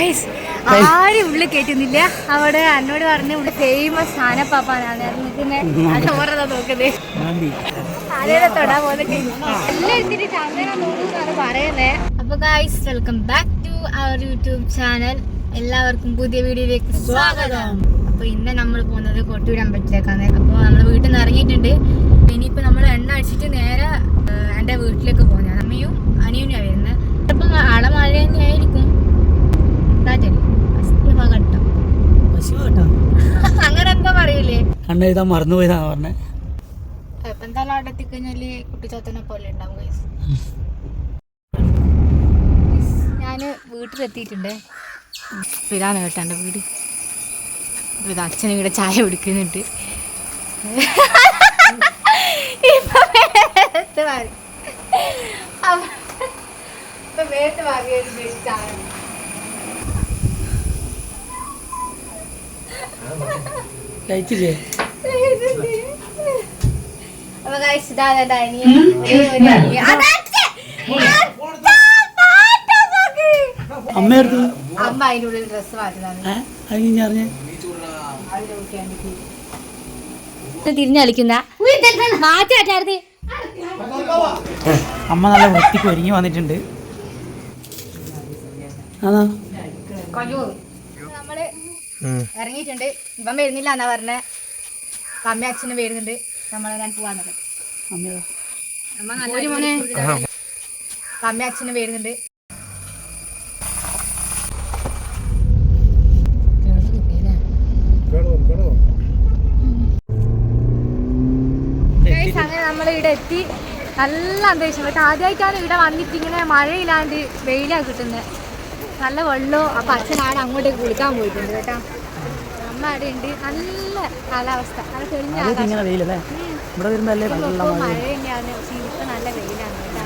ആരും ഉള്ളിൽ കയറ്റുന്നില്ല. അവിടെ എന്നോട് പറഞ്ഞ ഇവിടെ ഫേമസ് ആനപ്പാപ്പാനാണ് ചോറതാ നോക്കുന്നത്. ആനയുടെ തൊടാൻ പോകുന്നത് എല്ലാം എടുത്തിട്ട് ചന്ദനം തോന്നുന്നാണ് പറയുന്നത്. അപ്പൊ guys, welcome back to our YouTube channel. എല്ലാവർക്കും പുതിയ വീഡിയോയിലേക്ക് സ്വാഗതം. അപ്പൊ ഇന്ന് നമ്മൾ പോകുന്നത് കൊട്ടൂർ അമ്പലത്തിലേക്കാണ്. അപ്പോൾ നമ്മൾ വീട്ടിൽ നിന്ന് ഇറങ്ങിയിട്ടുണ്ട്. ഇനിയിപ്പോൾ നമ്മൾ എണ്ണ അടിച്ചിട്ട് നേരെ എൻ്റെ വീട്ടിലേക്ക് പോകുന്നതാണ്. അമ്മയും അനിയനും വരുന്നത്. ചിലപ്പോൾ ആളെ മഴ തന്നെയായിരിക്കും. അങ്ങനെ എന്താ പറയൂലേ, കണ്ടെഴുതാൻ മറന്നുപോയതാ പറഞ്ഞേ. ഇപ്പൊ എന്തായാലും അവിടെ എത്തിക്കഴിഞ്ഞാല് കുട്ടിച്ചാത്തനെ പോലെ ഉണ്ടാവും ഗൈസ്. ഞാന് വീട്ടിലെത്തിയിട്ടുണ്ട്. ഇതാണ് കേട്ടോ എൻ്റെ വീട്. ഇത് അച്ഛനും ഇവിടെ ചായ കുടിക്കുന്നുണ്ട്. കഴിച്ചില്ലേ? അമ്മ അതിനുള്ളിൽ ഡ്രസ് മാറ്റുന്നതാണ്. തിരിഞ്ഞു കളിക്കുന്ന മാറ്റി മാറ്റാറ്. അമ്മ നല്ല വൃത്തിക്ക് ഒരുങ്ങി വന്നിട്ടുണ്ട്. അതാ നമ്മള് ഇറങ്ങിയിട്ടുണ്ട്. ഇപ്പം വരുന്നില്ല എന്നാ പറഞ്ഞ. അമ്മ അച്ഛനും വരുന്നുണ്ട്. നമ്മളെ ഞാൻ പോവാന്നത്. അമ്മ നല്ലൊരു മോനെ. അമ്മ അച്ഛനും വരുന്നുണ്ട്. അങ്ങനെ നമ്മളിവിടെ എത്തി. നല്ല അന്തരീക്ഷം. പക്ഷെ ആദ്യമായിട്ടാണ് ഇവിടെ വന്നിട്ട് ഇങ്ങനെ മഴയില്ലാണ്ട് വെയിലാണ് കിട്ടുന്നത്. നല്ല വെള്ളവും. അപ്പം അച്ഛനാണ് അങ്ങോട്ടേക്ക് കുളിക്കാൻ പോയിട്ടുണ്ട് കേട്ടോ. അമ്മ അവിടെ ഉണ്ട്. നല്ല കാലാവസ്ഥ, നല്ല തെളിഞ്ഞ മഴ തന്നെയാണ്. പക്ഷെ ഇപ്പം നല്ല വെയിലാണ് കേട്ടോ.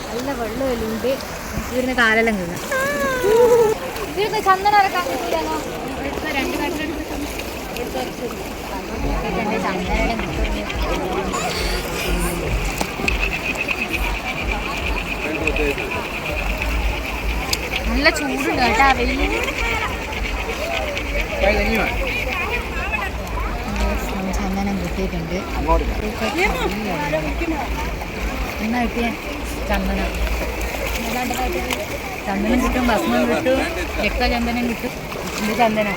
നല്ല വെള്ളമെല്ലാം ഉണ്ട്. ഇവിടുന്ന് കാലെല്ലാം കീഴ. ഇതിന് ചന്ദനം ഇറക്കാൻ കിട്ടിയാലോ? രണ്ട് കട്ടിലെടുത്ത് ചന്ദനം നല്ല ചൂടുണ്ട് കേട്ടാ. വെയിൽ ചന്ദനം കിട്ടിയിട്ടുണ്ട്. എന്നാ കിട്ടിയ ചന്ദനം ചന്ദനം കിട്ടും, ഭസ്മം കിട്ടും, രക്തചന്ദനം കിട്ടും. ഇത് ചന്ദനം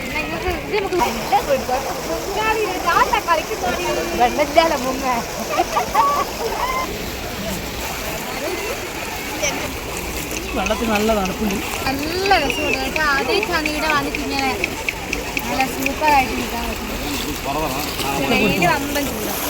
വെള്ളച്ചാല മുങ്ങ. വെള്ളത്തിൽ നല്ല തണുപ്പുണ്ട്. നല്ല രസമുണ്ട് കേട്ടോ. ആദ്യമായിട്ടാണ് ഇവിടെ വന്നിട്ട് ഇങ്ങനെ നല്ല സൂപ്പറായിട്ട് നിൽക്കാൻ പറ്റുന്നത്. വെയിൽ വമ്പൻ ചൂടാണ്.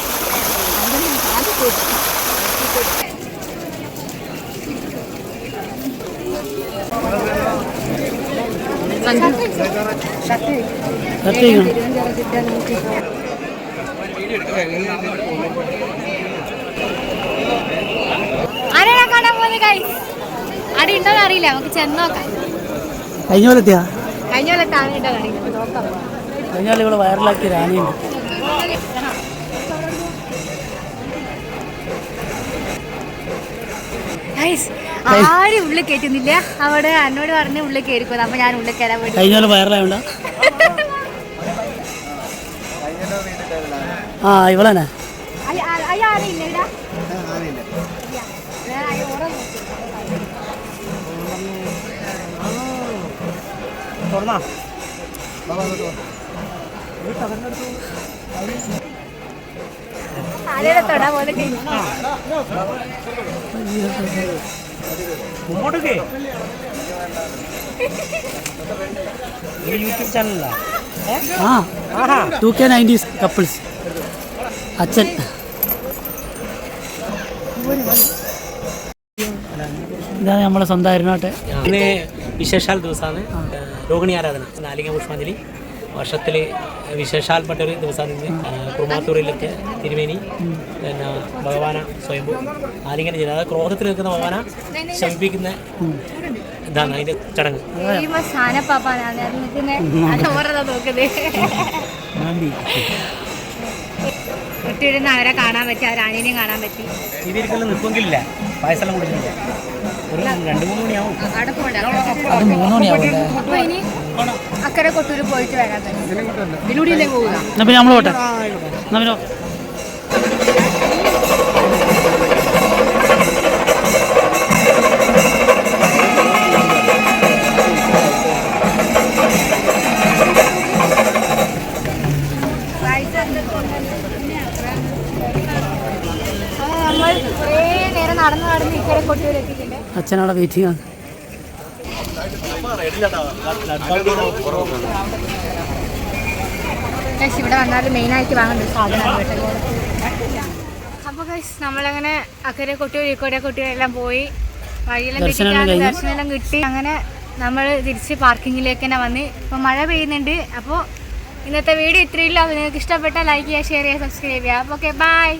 ആരെയാ കാണാൻ പോകുന്നത് ഗൈസ്? അവിടെ ഉണ്ടോന്ന് അറിയില്ല. നമുക്ക് ചെന്ന് നോക്കാം. കഴിഞ്ഞ പോലെത്തിയാ? കഴിഞ്ഞ പോലെ താനിട്ടോ അറിയില്ല. നോക്കാം. കഴിഞ്ഞ പോലെ ഇവിടെ വൈറലാക്കിയ രാണിയുണ്ട്. ആരും ഉള്ളിൽ കയറ്റുന്നില്ല. അവിടെ എന്നോട് പറഞ്ഞ് ഉള്ളിൽ കയറിക്കോ. അപ്പൊ ഞാൻ ഉള്ളിൽ കയറാൻ വേണ്ടി. കഴിഞ്ഞ പോലെ വൈറലായോണ്ടാ? ആ ഇവളെന്നെ. തൊടാ പോലെ യൂട്യൂബ് ചാനലാ. 2K90s couples. അച്ഛൻ ഇതാണ് നമ്മളെ സ്വന്തം അരുണാട്ടെ. ഇന്ന് വിശേഷാൽ ദിവസമാണ്. രോഹിണി ആരാധന, നാലിക പുഷ്പാഞ്ജലി. വർഷത്തിൽ വിശേഷാൽപ്പെട്ടൊരു ദിവസമാണ് ഇന്ന്. കുറുമാത്തൂരിലൊക്കെ തിരുമേനി പിന്നെ ഭഗവാന സ്വയംഭൂ ആലിംഗനം ചെയ്യുന്നത്. അതായത് ക്രോധത്തിൽ നിൽക്കുന്ന ഭഗവാന ശമിപ്പിക്കുന്ന ഇതാണ് അതിൻ്റെ ചടങ്ങ്. കുട്ടിയിടുന്ന അവരെ കാണാൻ പറ്റി, അവർ ആനേനെയും കാണാൻ പറ്റി. ഇതിരിക്കലും നിൽക്കുമെങ്കിലില്ല, പായസം കുടിക്കുന്നില്ല. അവിടെ പോകണ്ട അത് 3 മണിയാവുമല്ലേ? അപ്പൊ ഇനി അക്കരെ കൊട്ടൂര് പോയിട്ട് വരാൻ തന്നെ ഇതിലൂടെയല്ലേ പോവുക. എന്നാ പിന്നെ നമ്മൾ പോട്ടെ. എന്നാ പിന്നെ നമ്മൾ കുറേ നേരം നടന്ന് ഇക്കരെ കൊട്ടൂര് എത്തിയിട്ടുണ്ട്. അച്ഛനവിടെ വെയിറ്റിംഗ് ആണ്. ഗൈസ് ഇവിടെ വന്നാൽ മെയിനായിട്ട് വാങ്ങേണ്ട ഒരു സാധനമാണ് കേട്ടോ. അപ്പോൾ ഗൈസ് നമ്മളങ്ങനെ അക്കരെ കൊട്ടിയൂർ ഇക്കരെ കൊട്ടിയൂർ എല്ലാം പോയി വഴിയെല്ലാം കിട്ടിയിട്ടാണ് ദർശനമെല്ലാം കിട്ടി. അങ്ങനെ നമ്മൾ തിരിച്ച് പാർക്കിങ്ങിലേക്ക് തന്നെ വന്ന് ഇപ്പോൾ മഴ പെയ്യുന്നുണ്ട്. അപ്പോൾ ഇന്നത്തെ വീഡിയോ ഇത്രയില്ല. നിങ്ങൾക്ക് ഇഷ്ടപ്പെട്ടാൽ ലൈക്ക് ചെയ്യുക, ഷെയർ ചെയ്യുക, സബ്സ്ക്രൈബ് ചെയ്യുക. അപ്പോൾ ഓക്കെ, ബൈ.